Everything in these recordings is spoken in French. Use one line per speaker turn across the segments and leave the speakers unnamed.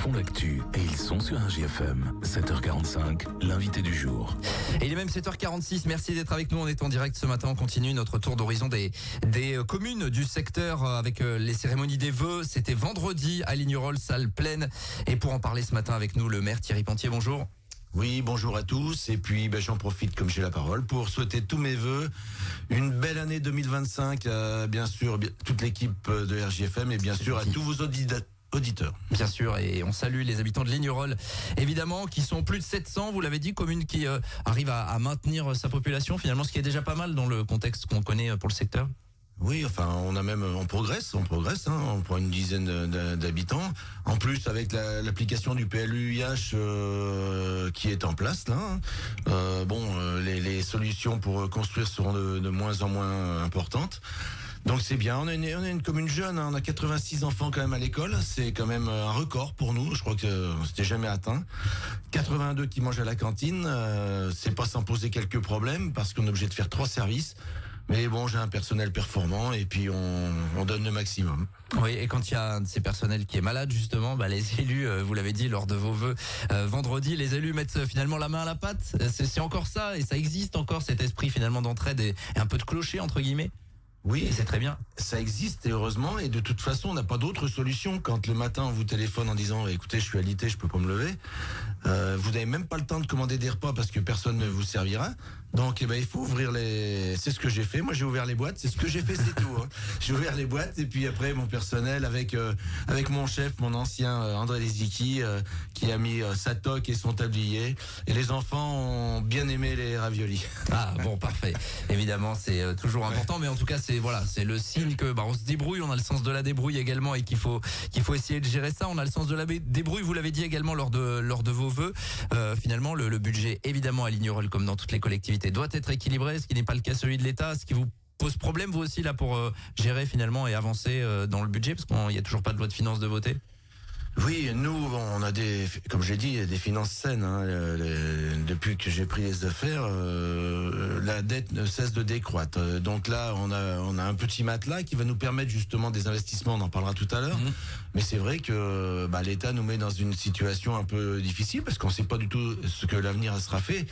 font l'actu et ils sont sur RJFM. 7h45, l'invité du jour.
Et il est même 7h46, merci d'être avec nous, on est en direct ce matin, on continue notre tour d'horizon des communes du secteur avec les cérémonies des vœux. C'était vendredi à Lignerolles, salle pleine. Et pour en parler ce matin avec nous, le maire Thierry Pantier, bonjour.
Oui, bonjour à tous. Et puis, j'en profite, comme j'ai la parole, pour souhaiter tous mes vœux. Une belle année 2025, bien sûr, toute l'équipe de RJFM et bien sûr à tous vos auditeurs.
Bien sûr, et on salue les habitants de Lignerolles, évidemment, qui sont plus de 700, vous l'avez dit, commune qui arrive à maintenir sa population, finalement, ce qui est déjà pas mal dans le contexte qu'on connaît pour le secteur.
Oui, enfin, on progresse, hein, on prend une dizaine d'habitants. En plus, avec l'application du PLUIH qui est en place là, les solutions pour construire seront de moins en moins importantes. Donc c'est bien, on a une commune jeune, hein, on a 86 enfants quand même à l'école, c'est quand même un record pour nous, je crois que c'était jamais atteint. 82 qui mangent à la cantine, c'est pas sans poser quelques problèmes parce qu'on est obligé de faire 3 services. Mais bon, j'ai un personnel performant et puis on donne le maximum.
Oui, et quand il y a un de ces personnels qui est malade, justement, les élus, vous l'avez dit lors de vos vœux vendredi, les élus mettent finalement la main à la pâte. C'est encore ça, et ça existe encore cet esprit finalement d'entraide et un peu de clocher entre guillemets.
Oui,
c'est très bien.
Ça existe et heureusement, et de toute façon, on n'a pas d'autre solution. Quand le matin on vous téléphone en disant écoutez, je suis alité, je peux pas me lever, vous n'avez même pas le temps de commander des repas parce que personne ne vous servira. Donc il faut ouvrir c'est ce que j'ai fait. Moi j'ai ouvert les boîtes, c'est ce que j'ai fait, c'est tout. Hein. J'ai ouvert les boîtes et puis après mon personnel avec mon chef, mon ancien André Lesicki, qui a mis sa toque et son tablier. Et les enfants ont bien aimé les raviolis.
Ah bon, parfait. Évidemment, c'est toujours important, mais en tout cas c'est le signe que on se débrouille, on a le sens de la débrouille également et qu'il faut essayer de gérer ça. On a le sens de la débrouille, vous l'avez dit également lors de vos vœux. Finalement le budget évidemment à Lignerolles comme dans toutes les collectivités doit être équilibré, ce qui n'est pas le cas celui de l'État, ce qui vous pose problème vous aussi là pour gérer finalement et avancer dans le budget parce qu'il n'y a toujours pas de loi de finances de voter.
Oui, nous, on a comme j'ai dit, des finances saines. Hein, depuis que j'ai pris les affaires, la dette ne cesse de décroître. Donc là, on a un petit matelas qui va nous permettre justement des investissements. On en parlera tout à l'heure. Mais c'est vrai que l'État nous met dans une situation un peu difficile parce qu'on ne sait pas du tout ce que l'avenir sera fait.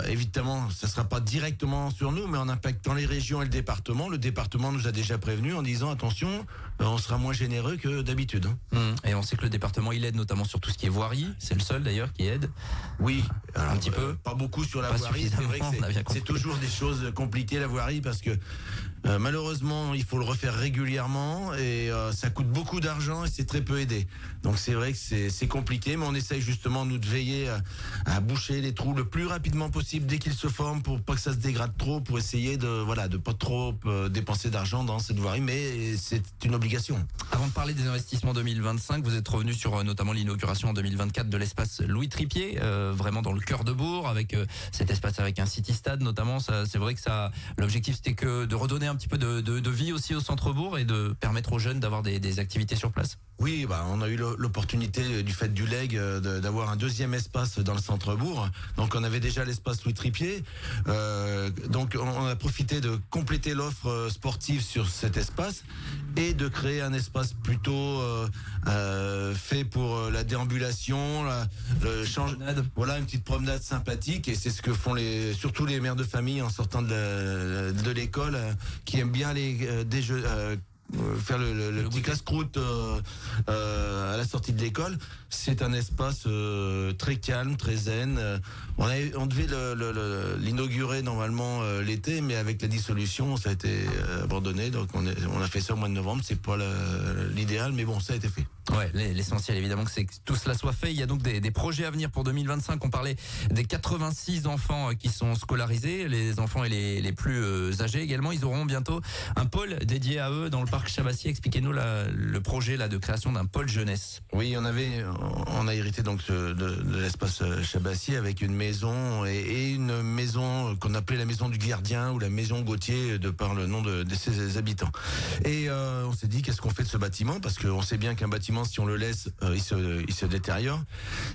Évidemment, ça sera pas directement sur nous, mais en impactant les régions et le département. Le département nous a déjà prévenu en disant attention, on sera moins généreux que d'habitude.
Et on sait que le département il aide notamment sur tout ce qui est voirie, c'est le seul d'ailleurs qui aide.
Oui, alors,
un petit peu.
Pas beaucoup sur la
pas
voirie, c'est vrai que c'est toujours des choses compliquées la voirie parce que malheureusement il faut le refaire régulièrement et ça coûte beaucoup d'argent et c'est très peu aidé. Donc c'est vrai que c'est compliqué, mais on essaye justement nous de veiller à boucher les trous le plus rapidement possible dès qu'ils se forment pour pas que ça se dégrade trop, pour essayer de pas trop dépenser d'argent dans cette voirie, mais c'est une obligation.
Avant de parler des investissements 2025, vous êtes revenu sur notamment l'inauguration en 2024 de l'espace Louis Tripier, vraiment dans le cœur de Bourg, avec cet espace avec un city stade notamment. C'est vrai que l'objectif c'était que de redonner un petit peu de vie aussi au centre-bourg et de permettre aux jeunes d'avoir des activités sur place.
Oui, on a eu l'opportunité du fait du LEG d'avoir un deuxième espace dans le centre-bourg. Donc on avait déjà l'espace Louis Tripier. Donc on a profité de compléter l'offre sportive sur cet espace et de créer un espace plutôt fait pour la déambulation, voilà, une petite promenade sympathique. Et c'est ce que font surtout les mères de famille en sortant de l'école, qui aiment bien faire le petit casse-croûte à la sortie de l'école. C'est un espace très calme, très zen. On devait l'inaugurer normalement l'été, mais avec la dissolution, ça a été abandonné. Donc on a fait ça au mois de novembre. C'est pas l'idéal, mais bon, ça a été fait.
Ouais, l'essentiel évidemment c'est que tout cela soit fait. Il y a donc des projets à venir pour 2025. On parlait des 86 enfants qui sont scolarisés, les enfants et les plus âgés également. Ils auront bientôt un pôle dédié à eux dans le parc Chabassier. Expliquez-nous le projet de création d'un pôle jeunesse.
Oui, on a hérité donc de l'espace Chabassier avec une maison et une maison qu'on appelait la maison du gardien ou la maison Gauthier de par le nom de ses habitants. Et on s'est dit qu'est-ce qu'on fait de ce bâtiment, parce qu'on sait bien qu'un bâtiment, si on le laisse, il se détériore.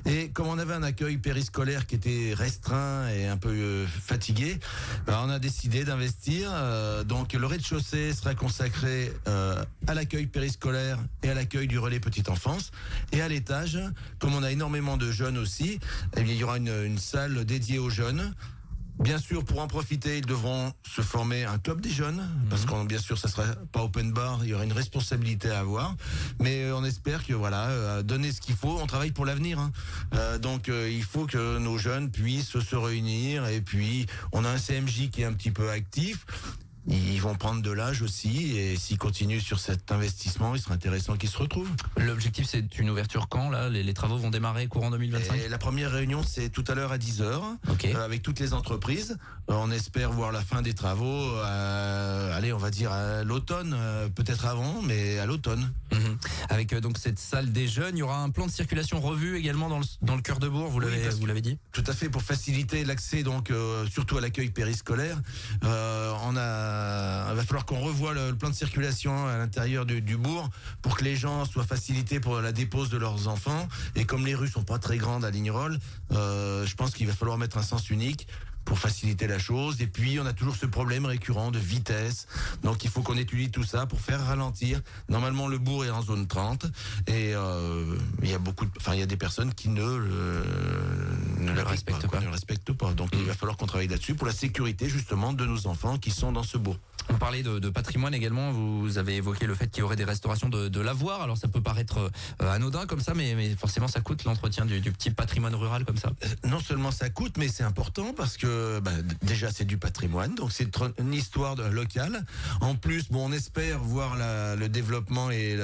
Et comme on avait un accueil périscolaire qui était restreint et un peu fatigué, on a décidé d'investir. Donc le rez-de-chaussée sera consacré à l'accueil périscolaire et à l'accueil du relais petite enfance. Et à l'étage, comme on a énormément de jeunes aussi, eh bien, il y aura une salle dédiée aux jeunes. Bien sûr, pour en profiter, ils devront se former un club des jeunes, parce qu'on, bien sûr, ça sera pas open bar, il y aura une responsabilité à avoir. Mais on espère que, voilà, donner ce qu'il faut, on travaille pour l'avenir. Donc, il faut que nos jeunes puissent se réunir. Et puis, on a un CMJ qui est un petit peu actif. Ils vont prendre de l'âge aussi, et s'ils continuent sur cet investissement, il serait intéressant qu'ils se retrouvent.
L'objectif, c'est une ouverture quand, là? Les travaux vont démarrer courant 2025?
Et la première réunion, c'est tout à l'heure à 10h,
Ok.
Avec toutes les entreprises. On espère voir la fin des travaux, allez, on va dire à l'automne, peut-être avant, mais à l'automne.
Mhm. Avec donc cette salle des jeunes, il y aura un plan de circulation revu également dans le cœur de Bourg, vous l'avez dit?
Tout à fait, pour faciliter l'accès, donc surtout à l'accueil périscolaire. Il va falloir qu'on revoie le plan de circulation à l'intérieur du bourg pour que les gens soient facilités pour la dépose de leurs enfants. Et comme les rues sont pas très grandes à Lignerolles, je pense qu'il va falloir mettre un sens unique pour faciliter la chose. Et puis, on a toujours ce problème récurrent de vitesse. Donc, il faut qu'on étudie tout ça pour faire ralentir. Normalement, le bourg est en zone 30. Et il y a des personnes qui ne le respectent pas. Donc, il va falloir qu'on travaille là-dessus pour la sécurité, justement, de nos enfants qui sont dans ce bourg.
On parlait de patrimoine également. Vous avez évoqué le fait qu'il y aurait des restaurations de lavoir. Alors, ça peut paraître anodin comme ça, mais forcément, ça coûte l'entretien du petit patrimoine rural comme ça.
Non seulement ça coûte, mais c'est important parce que déjà c'est du patrimoine, donc c'est une histoire locale. En plus, on espère voir le développement et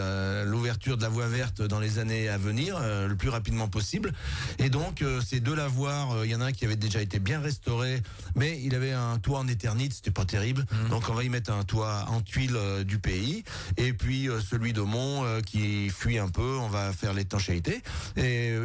l'ouverture de la voie verte dans les années à venir, le plus rapidement possible. Et donc ces deux lavoirs, il y en a un qui avait déjà été bien restauré, mais il avait un toit en éternite, c'était pas terrible. Donc on va y mettre un toit en tuiles du pays. Et puis celui d'Aumont qui fuit un peu, on va faire l'étanchéité. Et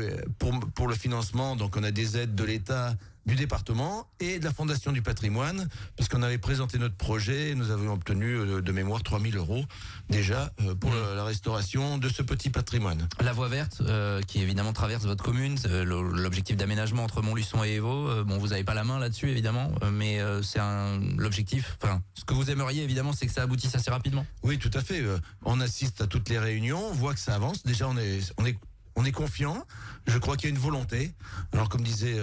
pour le financement, donc on a des aides de l'État, du département et de la Fondation du patrimoine, parce qu'on avait présenté notre projet, nous avions obtenu de mémoire 3 000 € déjà pour la restauration de ce petit patrimoine.
La voie verte qui évidemment traverse votre commune, l'objectif d'aménagement entre Montluçon et Évaux, vous n'avez pas la main là-dessus évidemment, mais c'est l'objectif, ce que vous aimeriez évidemment, c'est que ça aboutisse assez rapidement.
Oui, tout à fait. On assiste à toutes les réunions, on voit que ça avance. Déjà, on est confiant. Je crois qu'il y a une volonté. Alors, comme disait,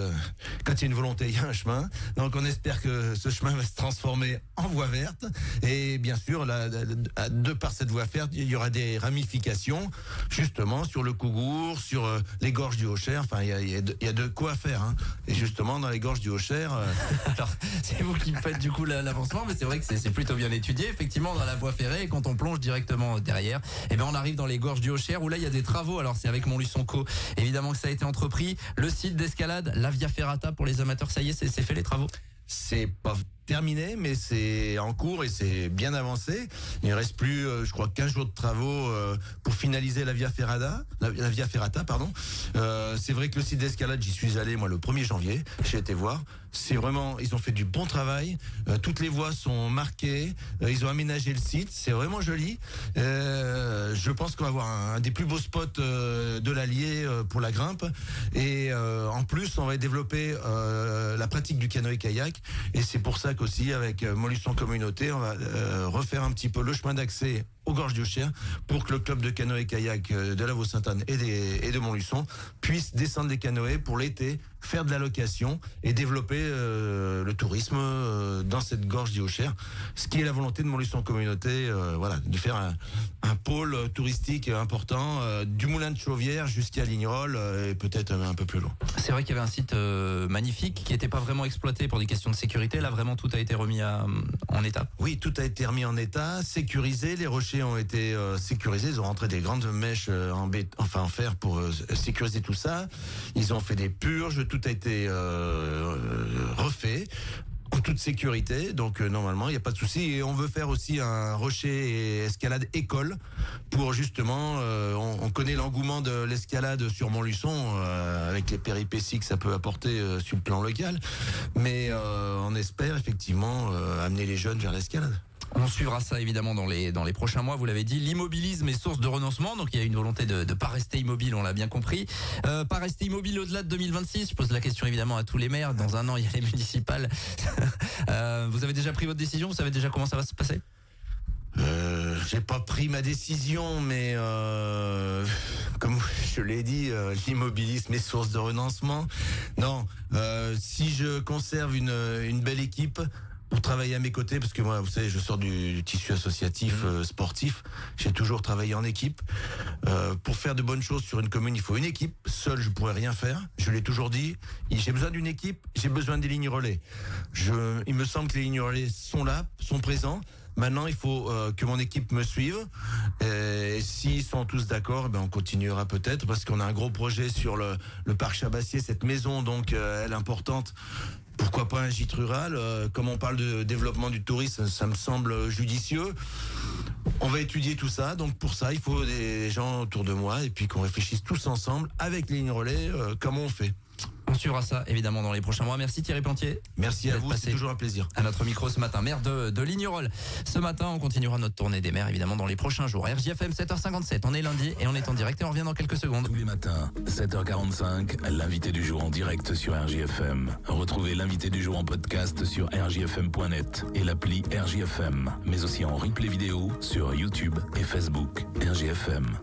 quand il y a une volonté, il y a un chemin. Donc, on espère que ce chemin va se transformer en voie verte. Et bien sûr, de par cette voie verte, il y aura des ramifications, justement, sur le Cougour, sur les gorges du Haut-Cher. Enfin, il y a de quoi faire. Et justement, dans les gorges du Haut-Cher...
Alors, c'est vous qui faites du coup l'avancement, mais c'est vrai que c'est plutôt bien étudié. Effectivement, dans la voie ferrée, et quand on plonge directement derrière, on arrive dans les gorges du Haut-Cher, où là, il y a des travaux. Alors, c'est avec Montluçon Co, évidemment, que ça a été entrepris. Le site d'escalade, la Via Ferrata pour les amateurs, ça y est, c'est fait les travaux?
C'est pas terminé, mais c'est en cours et c'est bien avancé. Il ne reste plus, je crois, 15 jours de travaux pour finaliser la Via Ferrata. La Via Ferrata, pardon. C'est vrai que le site d'escalade, j'y suis allé moi le 1er janvier. J'ai été voir. C'est vraiment, ils ont fait du bon travail. Toutes les voies sont marquées. Ils ont aménagé le site. C'est vraiment joli. Je pense qu'on va avoir un des plus beaux spots de l'Allier pour la grimpe. Et en plus, on va développer la pratique du canoë-kayak. Et c'est pour ça qu'aussi, avec Montluçon Communauté, on va refaire un petit peu le chemin d'accès aux gorges du Haut-Cher pour que le club de canoë-kayak de la Vaux-Sainte-Anne et de Montluçon puisse descendre des canoës pour l'été, faire de la location et développer le tourisme dans cette gorge du Haut-Cher. Ce qui est la volonté de Montluçon Communauté, de faire un pôle touristique important du moulin de Chauvière jusqu'à Lignerolles et peut-être un peu plus loin.
C'est vrai qu'il y avait un site magnifique qui n'était pas vraiment exploité pour des questions de sécurité. Là, vraiment, tout a été remis en état.
Oui, tout a été remis en état, sécurisé. Les rochers ont été sécurisés. Ils ont rentré des grandes mèches en fer pour sécuriser tout ça. Ils ont fait des purges. Tout a été refait en toute sécurité, donc normalement il n'y a pas de souci. Et on veut faire aussi un rocher et escalade école pour justement, on connaît l'engouement de l'escalade sur Montluçon avec les péripéties que ça peut apporter sur le plan local, mais on espère effectivement amener les jeunes vers l'escalade.
On suivra ça évidemment dans les prochains mois, vous l'avez dit. L'immobilisme est source de renoncement, donc il y a une volonté de pas rester immobile, on l'a bien compris. Pas rester immobile au-delà de 2026, je pose la question évidemment à tous les maires. Dans un an, il y a les municipales. Vous avez déjà pris votre décision? Vous savez déjà comment ça va se passer?
j'ai pas pris ma décision, mais comme je l'ai dit, l'immobilisme est source de renoncement. Non, si je conserve une belle équipe pour travailler à mes côtés, parce que moi, vous savez, je sors du tissu associatif sportif, j'ai toujours travaillé en équipe. Pour faire de bonnes choses sur une commune, il faut une équipe. Seul, je pourrais rien faire. Je l'ai toujours dit. J'ai besoin d'une équipe, j'ai besoin des lignes relais. Il me semble que les lignes relais sont là, sont présents. Maintenant, il faut que mon équipe me suive. Et s'ils sont tous d'accord, on continuera peut-être, parce qu'on a un gros projet sur le parc Chabassier, cette maison, donc elle importante. Pourquoi pas un gîte rural? Comme on parle de développement du tourisme, ça me semble judicieux. On va étudier tout ça. Donc pour ça, il faut des gens autour de moi et puis qu'on réfléchisse tous ensemble avec les lignes relais, comment on fait.
On suivra ça évidemment dans les prochains mois. Merci Thierry Plantier.
Merci à vous, c'est toujours un plaisir.
À notre micro ce matin, maire de Lignerolles. Ce matin, on continuera notre tournée des maires évidemment dans les prochains jours. RJFM 7h57, on est lundi et on est en direct et on revient dans quelques secondes.
Tous les matins, 7h45, l'invité du jour en direct sur RJFM. Retrouvez l'invité du jour en podcast sur rjfm.net et l'appli RJFM, mais aussi en replay vidéo sur YouTube et Facebook. RJFM.